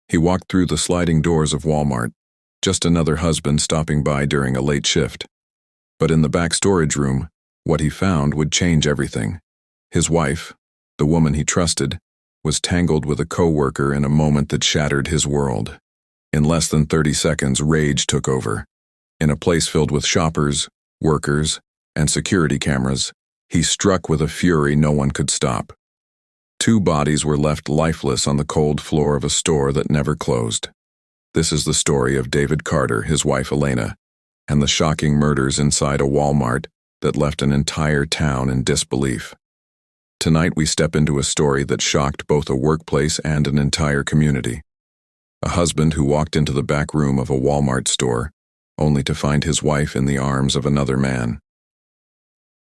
He walked through the sliding doors of Walmart, just another husband stopping by during a late shift. But in the back storage room, what he found would change everything. His wife, the woman he trusted, was tangled with a coworker in a moment that shattered his world. In less than 30 seconds, rage took over. In a place filled with shoppers, workers, and security cameras, he struck with a fury no one could stop. 2 bodies were left lifeless on the cold floor of a store that never closed. This is the story of David Carter, his wife Elena, and the shocking murders inside a Walmart that left an entire town in disbelief. Tonight we step into a story that shocked both a workplace and an entire community. A husband who walked into the back room of a Walmart store, only to find his wife in the arms of another man.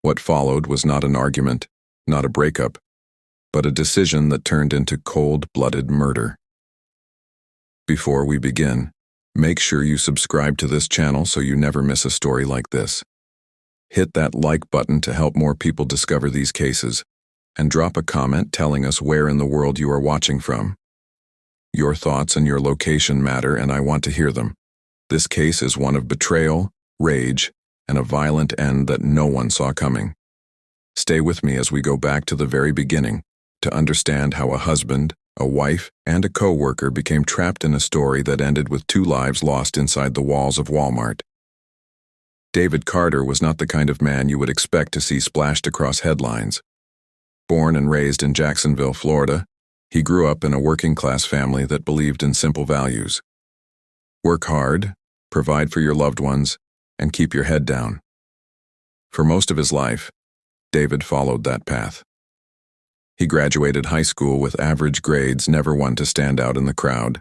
What followed was not an argument, not a breakup, but a decision that turned into cold-blooded murder. Before we begin, make sure you subscribe to this channel so you never miss a story like this. Hit that like button to help more people discover these cases, and drop a comment telling us where in the world you are watching from. Your thoughts and your location matter, and I want to hear them. This case is one of betrayal, rage, and a violent end that no one saw coming. Stay with me as we go back to the very beginning to understand how a husband, a wife, and a coworker became trapped in a story that ended with 2 lives lost inside the walls of Walmart. David Carter was not the kind of man you would expect to see splashed across headlines. Born and raised in Jacksonville, Florida, he grew up in a working-class family that believed in simple values. Work hard, provide for your loved ones, and keep your head down. For most of his life, David followed that path. He graduated high school with average grades, never one to stand out in the crowd.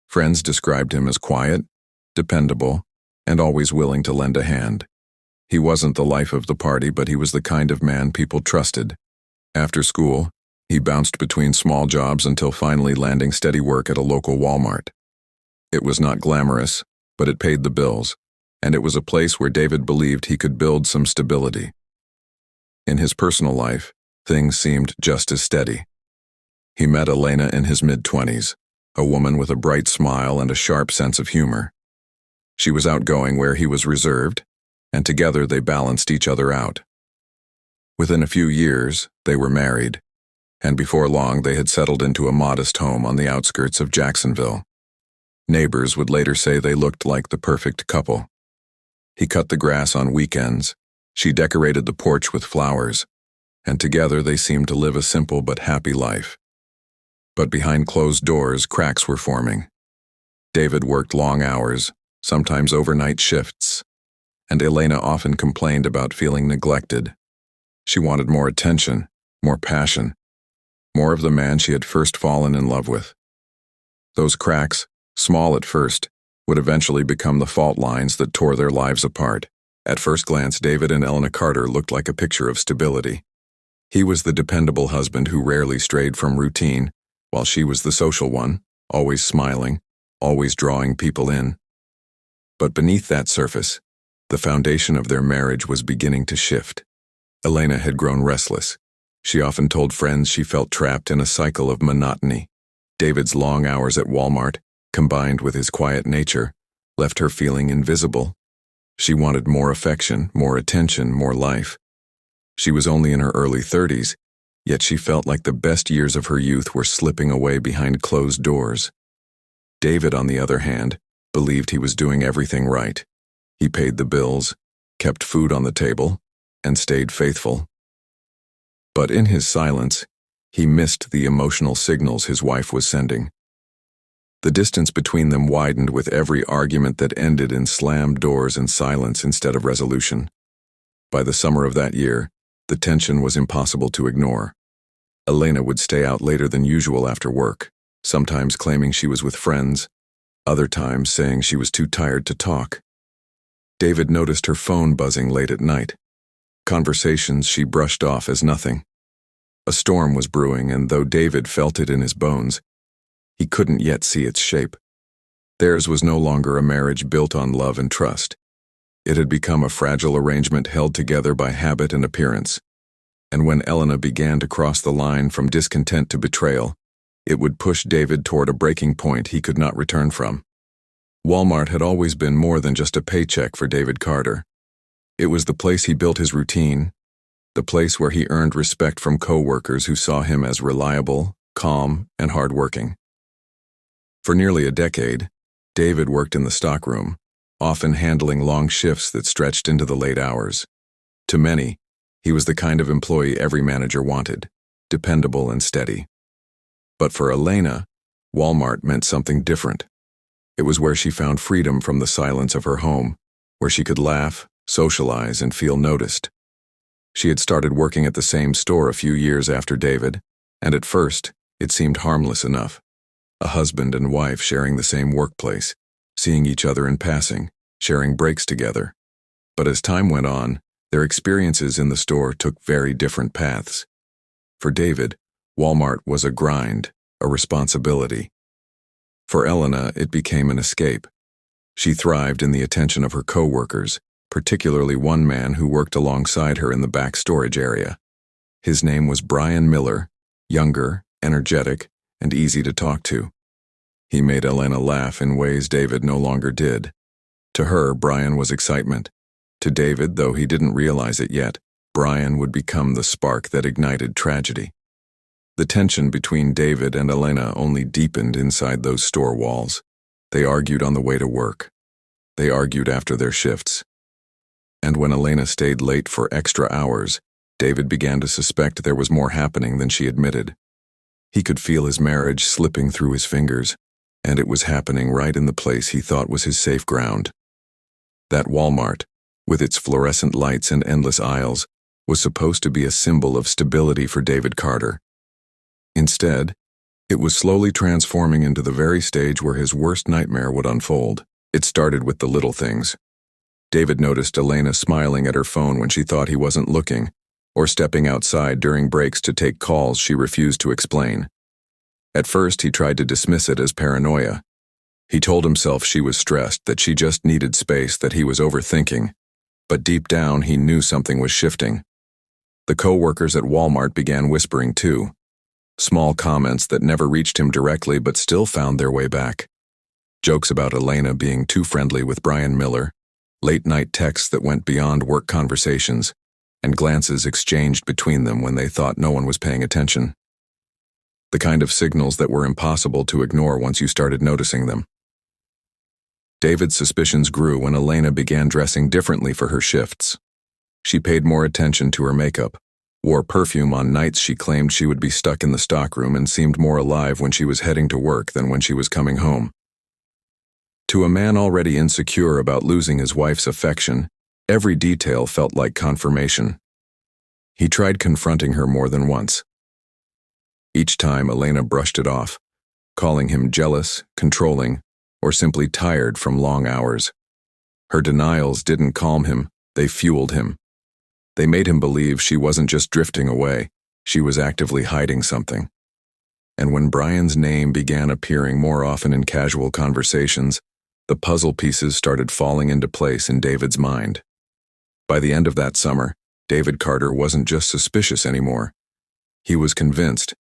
Friends described him as quiet, dependable, and always willing to lend a hand. He wasn't the life of the party, but he was the kind of man people trusted. After school, he bounced between small jobs until finally landing steady work at a local Walmart. It was not glamorous, but it paid the bills, and it was a place where David believed he could build some stability. In his personal life, things seemed just as steady. He met Elena in his mid-20s, a woman with a bright smile and a sharp sense of humor. She was outgoing where he was reserved, and together they balanced each other out. Within a few years, they were married, and before long they had settled into a modest home on the outskirts of Jacksonville. Neighbors would later say they looked like the perfect couple. He cut the grass on weekends, she decorated the porch with flowers, and together they seemed to live a simple but happy life. But behind closed doors, cracks were forming. David worked long hours, sometimes overnight shifts, and Elena often complained about feeling neglected. She wanted more attention, more passion, more of the man she had first fallen in love with. Those cracks, small at first, would eventually become the fault lines that tore their lives apart. At first glance, David and Elena Carter looked like a picture of stability. He was the dependable husband who rarely strayed from routine, while she was the social one, always smiling, always drawing people in. But beneath that surface, the foundation of their marriage was beginning to shift. Elena had grown restless. She often told friends she felt trapped in a cycle of monotony. David's long hours at Walmart, combined with his quiet nature, left her feeling invisible. She wanted more affection, more attention, more life. She was only in her early 30s, yet she felt like the best years of her youth were slipping away behind closed doors. David, on the other hand, believed he was doing everything right. He paid the bills, kept food on the table, and stayed faithful. But in his silence, he missed the emotional signals his wife was sending. The distance between them widened with every argument that ended in slammed doors and silence instead of resolution. By the summer of that year, the tension was impossible to ignore. Elena would stay out later than usual after work, sometimes claiming she was with friends, other times saying she was too tired to talk. David noticed her phone buzzing late at night, conversations she brushed off as nothing. A storm was brewing, and though David felt it in his bones, he couldn't yet see its shape. Theirs was no longer a marriage built on love and trust. It had become a fragile arrangement held together by habit and appearance. And when Elena began to cross the line from discontent to betrayal, It would push David toward a breaking point he could not return from. Walmart had always been more than just a paycheck for David Carter. It was the place he built his routine, the place where he earned respect from coworkers who saw him as reliable, calm, and hardworking. For nearly a decade, David worked in the stockroom, often handling long shifts that stretched into the late hours. To many, he was the kind of employee every manager wanted, dependable and steady. But for Elena, Walmart meant something different. It was where she found freedom from the silence of her home, where she could laugh, socialize, and feel noticed. She had started working at the same store a few years after David, and at first, it seemed harmless enough. A husband and wife sharing the same workplace, seeing each other in passing, sharing breaks together. But as time went on, their experiences in the store took very different paths. For David, Walmart was a grind, a responsibility. For Elena, it became an escape. She thrived in the attention of her coworkers, particularly one man who worked alongside her in the back storage area. His name was Brian Miller, younger, energetic, and easy to talk to. He made Elena laugh in ways David no longer did. To her, Brian was excitement. To David, though he didn't realize it yet, Brian would become the spark that ignited tragedy. The tension between David and Elena only deepened inside those store walls. They argued on the way to work. They argued after their shifts. And when Elena stayed late for extra hours, David began to suspect there was more happening than she admitted. He could feel his marriage slipping through his fingers, and it was happening right in the place he thought was his safe ground. That Walmart, with its fluorescent lights and endless aisles, was supposed to be a symbol of stability for David Carter. Instead, it was slowly transforming into the very stage where his worst nightmare would unfold. It started with the little things. David noticed Elena smiling at her phone when she thought he wasn't looking, or stepping outside during breaks to take calls she refused to explain. At first, he tried to dismiss it as paranoia. He told himself she was stressed, that she just needed space, that he was overthinking. But deep down, he knew something was shifting. The coworkers at Walmart began whispering too. Small comments that never reached him directly but still found their way back. Jokes about Elena being too friendly with Brian Miller, late-night texts that went beyond work conversations, and glances exchanged between them when they thought no one was paying attention. The kind of signals that were impossible to ignore once you started noticing them. David's suspicions grew when Elena began dressing differently for her shifts. She paid more attention to her makeup, wore perfume on nights she claimed she would be stuck in the stockroom, and seemed more alive when she was heading to work than when she was coming home. To a man already insecure about losing his wife's affection, every detail felt like confirmation. He tried confronting her more than once. Each time, Elena brushed it off, calling him jealous, controlling, or simply tired from long hours. Her denials didn't calm him, they fueled him. They made him believe she wasn't just drifting away, she was actively hiding something. And when Brian's name began appearing more often in casual conversations, the puzzle pieces started falling into place in David's mind. By the end of that summer, David Carter wasn't just suspicious anymore. He was convinced.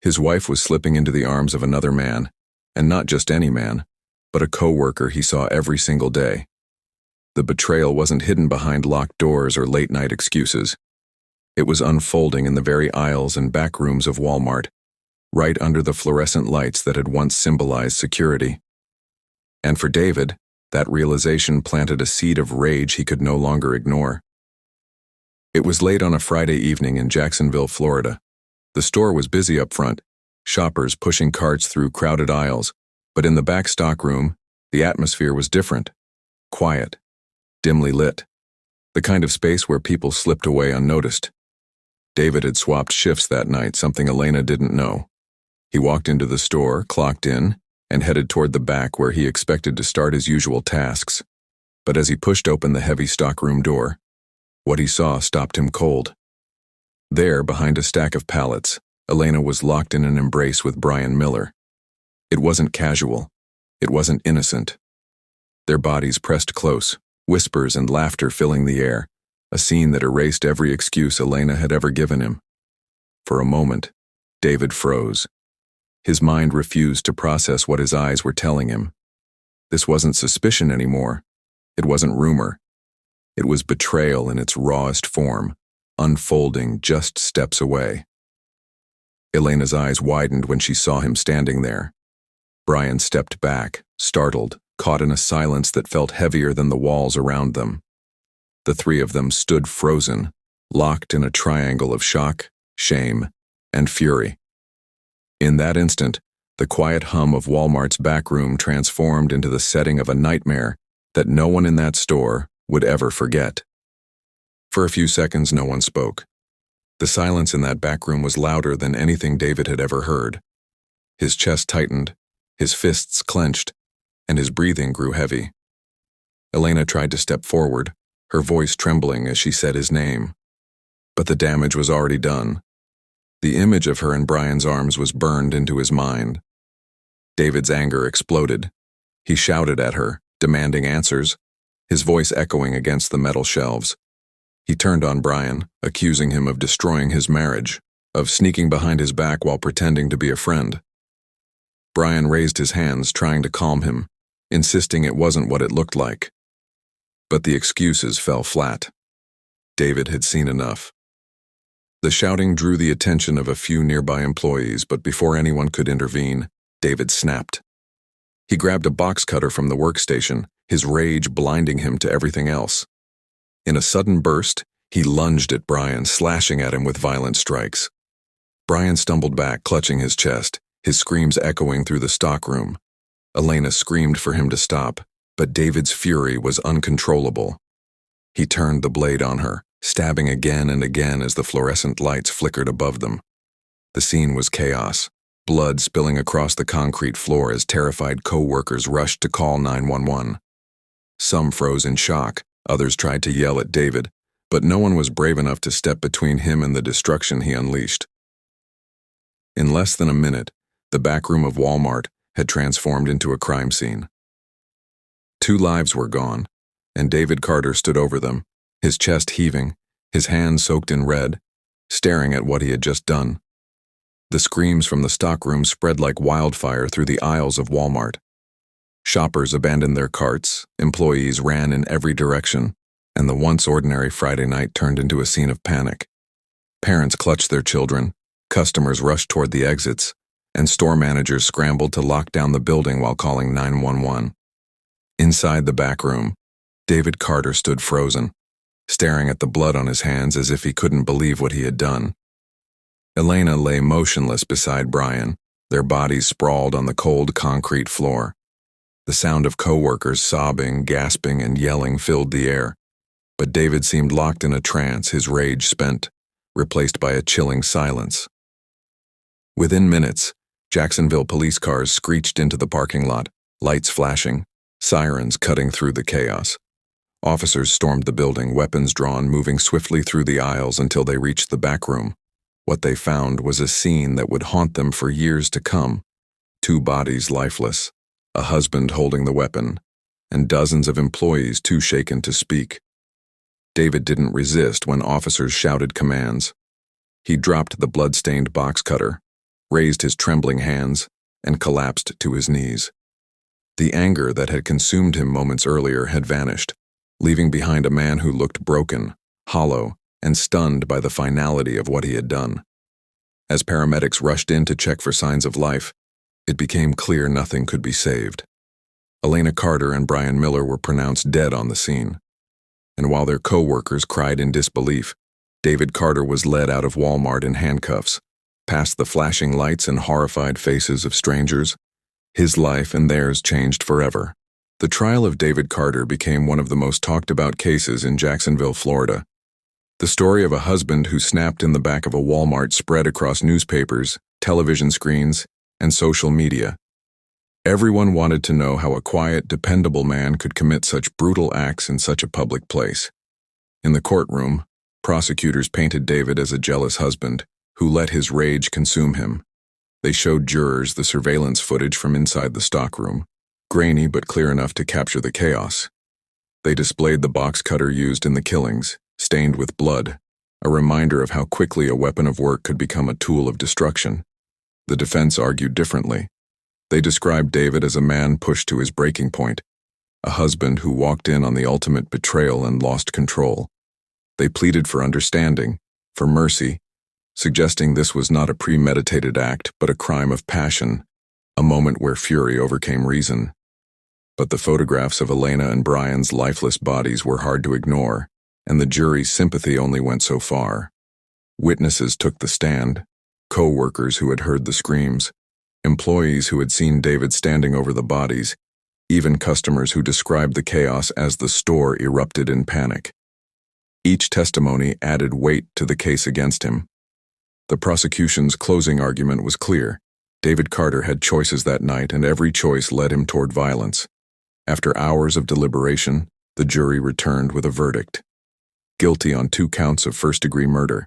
His wife was slipping into the arms of another man, and not just any man, but a coworker he saw every single day. The betrayal wasn't hidden behind locked doors or late-night excuses. It was unfolding in the very aisles and back rooms of Walmart, right under the fluorescent lights that had once symbolized security. And for David, that realization planted a seed of rage he could no longer ignore. It was late on a Friday evening in Jacksonville, Florida. The store was busy up front, shoppers pushing carts through crowded aisles, but in the back stockroom, the atmosphere was different. Quiet, dimly lit, the kind of space where people slipped away unnoticed. David had swapped shifts that night, something Elena didn't know. He walked into the store, clocked in, and headed toward the back where he expected to start his usual tasks. But as he pushed open the heavy stockroom door, what he saw stopped him cold. There, behind a stack of pallets, Elena was locked in an embrace with Brian Miller. It wasn't casual. It wasn't innocent. Their bodies pressed close, whispers and laughter filling the air, a scene that erased every excuse Elena had ever given him. For a moment, David froze. His mind refused to process what his eyes were telling him. This wasn't suspicion anymore. It wasn't rumor. It was betrayal in its rawest form, unfolding just steps away. Elena's eyes widened when she saw him standing there. Brian stepped back, startled, caught in a silence that felt heavier than the walls around them. The three of them stood frozen, locked in a triangle of shock, shame, and fury. In that instant, the quiet hum of Walmart's back room transformed into the setting of a nightmare that no one in that store would ever forget. For a few seconds, no one spoke. The silence in that back room was louder than anything David had ever heard. His chest tightened, his fists clenched, and his breathing grew heavy. Elena tried to step forward, her voice trembling as she said his name. But the damage was already done. The image of her in Brian's arms was burned into his mind. David's anger exploded. He shouted at her, demanding answers, his voice echoing against the metal shelves. He turned on Brian, accusing him of destroying his marriage, of sneaking behind his back while pretending to be a friend. Brian raised his hands, trying to calm him, insisting it wasn't what it looked like. But the excuses fell flat. David had seen enough. The shouting drew the attention of a few nearby employees, but before anyone could intervene, David snapped. He grabbed a box cutter from the workstation, his rage blinding him to everything else. In a sudden burst, he lunged at Brian, slashing at him with violent strikes. Brian stumbled back, clutching his chest, his screams echoing through the stockroom. Elena screamed for him to stop, but David's fury was uncontrollable. He turned the blade on her, stabbing again and again as the fluorescent lights flickered above them. The scene was chaos, blood spilling across the concrete floor as terrified co-workers rushed to call 911. Some froze in shock, others tried to yell at David, but no one was brave enough to step between him and the destruction he unleashed. In less than a minute, the back room of Walmart had transformed into a crime scene. 2 lives were gone, and David Carter stood over them, his chest heaving, his hands soaked in red, staring at what he had just done. The screams from the stockroom spread like wildfire through the aisles of Walmart. Shoppers abandoned their carts, employees ran in every direction, and the once ordinary Friday night turned into a scene of panic. Parents clutched their children, customers rushed toward the exits, and store managers scrambled to lock down the building while calling 911. Inside the back room, David Carter stood frozen, staring at the blood on his hands as if he couldn't believe what he had done. Elena lay motionless beside Brian, their bodies sprawled on the cold concrete floor. The sound of co-workers sobbing, gasping, and yelling filled the air, but David seemed locked in a trance, his rage spent, replaced by a chilling silence. Within minutes, Jacksonville police cars screeched into the parking lot, lights flashing, sirens cutting through the chaos. Officers stormed the building, weapons drawn, moving swiftly through the aisles until they reached the back room. What they found was a scene that would haunt them for years to come. 2 bodies lifeless, a husband holding the weapon, and dozens of employees too shaken to speak. David didn't resist when officers shouted commands. He dropped the blood-stained box cutter, raised his trembling hands, and collapsed to his knees. The anger that had consumed him moments earlier had vanished, leaving behind a man who looked broken, hollow, and stunned by the finality of what he had done. As paramedics rushed in to check for signs of life, it became clear nothing could be saved. Elena Carter and Brian Miller were pronounced dead on the scene. And while their co-workers cried in disbelief, David Carter was led out of Walmart in handcuffs, past the flashing lights and horrified faces of strangers. His life and theirs changed forever. The trial of David Carter became one of the most talked about cases in Jacksonville, Florida. The story of a husband who snapped in the back of a Walmart spread across newspapers, television screens, and social media. Everyone wanted to know how a quiet, dependable man could commit such brutal acts in such a public place. In the courtroom, prosecutors painted David as a jealous husband who let his rage consume him. They showed jurors the surveillance footage from inside the stockroom, grainy but clear enough to capture the chaos. They displayed the box cutter used in the killings, stained with blood, a reminder of how quickly a weapon of work could become a tool of destruction. The defense argued differently. They described David as a man pushed to his breaking point, a husband who walked in on the ultimate betrayal and lost control. They pleaded for understanding, for mercy, suggesting this was not a premeditated act but a crime of passion, a moment where fury overcame reason. But the photographs of Elena and Brian's lifeless bodies were hard to ignore, and the jury's sympathy only went so far. Witnesses took the stand, co-workers who had heard the screams, employees who had seen David standing over the bodies, even customers who described the chaos as the store erupted in panic. Each testimony added weight to the case against him. The prosecution's closing argument was clear. David Carter had choices that night, and every choice led him toward violence. After hours of deliberation, the jury returned with a verdict. Guilty on 2 counts of first-degree murder.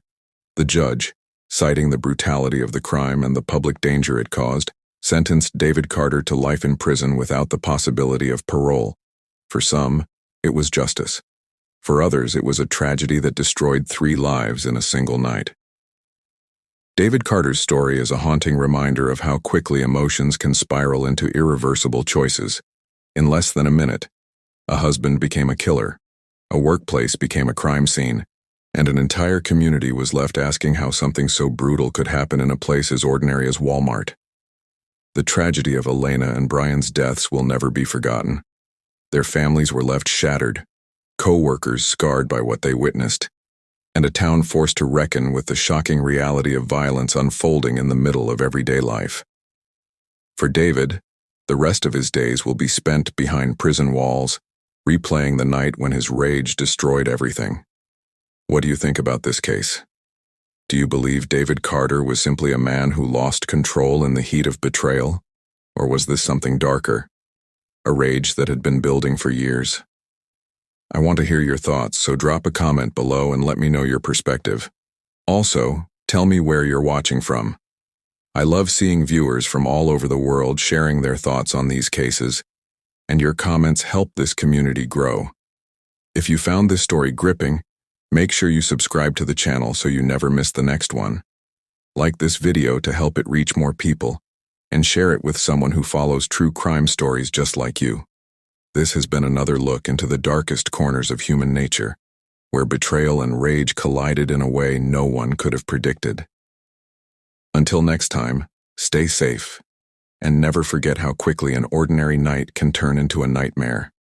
The judge, citing the brutality of the crime and the public danger it caused, sentenced David Carter to life in prison without the possibility of parole. For some, it was justice. For others, it was a tragedy that destroyed 3 lives in a single night. David Carter's story is a haunting reminder of how quickly emotions can spiral into irreversible choices. In less than a minute, a husband became a killer, a workplace became a crime scene, and an entire community was left asking how something so brutal could happen in a place as ordinary as Walmart. The tragedy of Elena and Brian's deaths will never be forgotten. Their families were left shattered, co-workers scarred by what they witnessed, and a town forced to reckon with the shocking reality of violence unfolding in the middle of everyday life. For David, the rest of his days will be spent behind prison walls, replaying the night when his rage destroyed everything. What do you think about this case? Do you believe David Carter was simply a man who lost control in the heat of betrayal? Or was this something darker? A rage that had been building for years? I want to hear your thoughts, so drop a comment below and let me know your perspective. Also, tell me where you're watching from. I love seeing viewers from all over the world sharing their thoughts on these cases, and your comments help this community grow. If you found this story gripping, make sure you subscribe to the channel so you never miss the next one. Like this video to help it reach more people, and share it with someone who follows true crime stories just like you. This has been another look into the darkest corners of human nature, where betrayal and rage collided in a way no one could have predicted. Until next time, stay safe, and never forget how quickly an ordinary night can turn into a nightmare.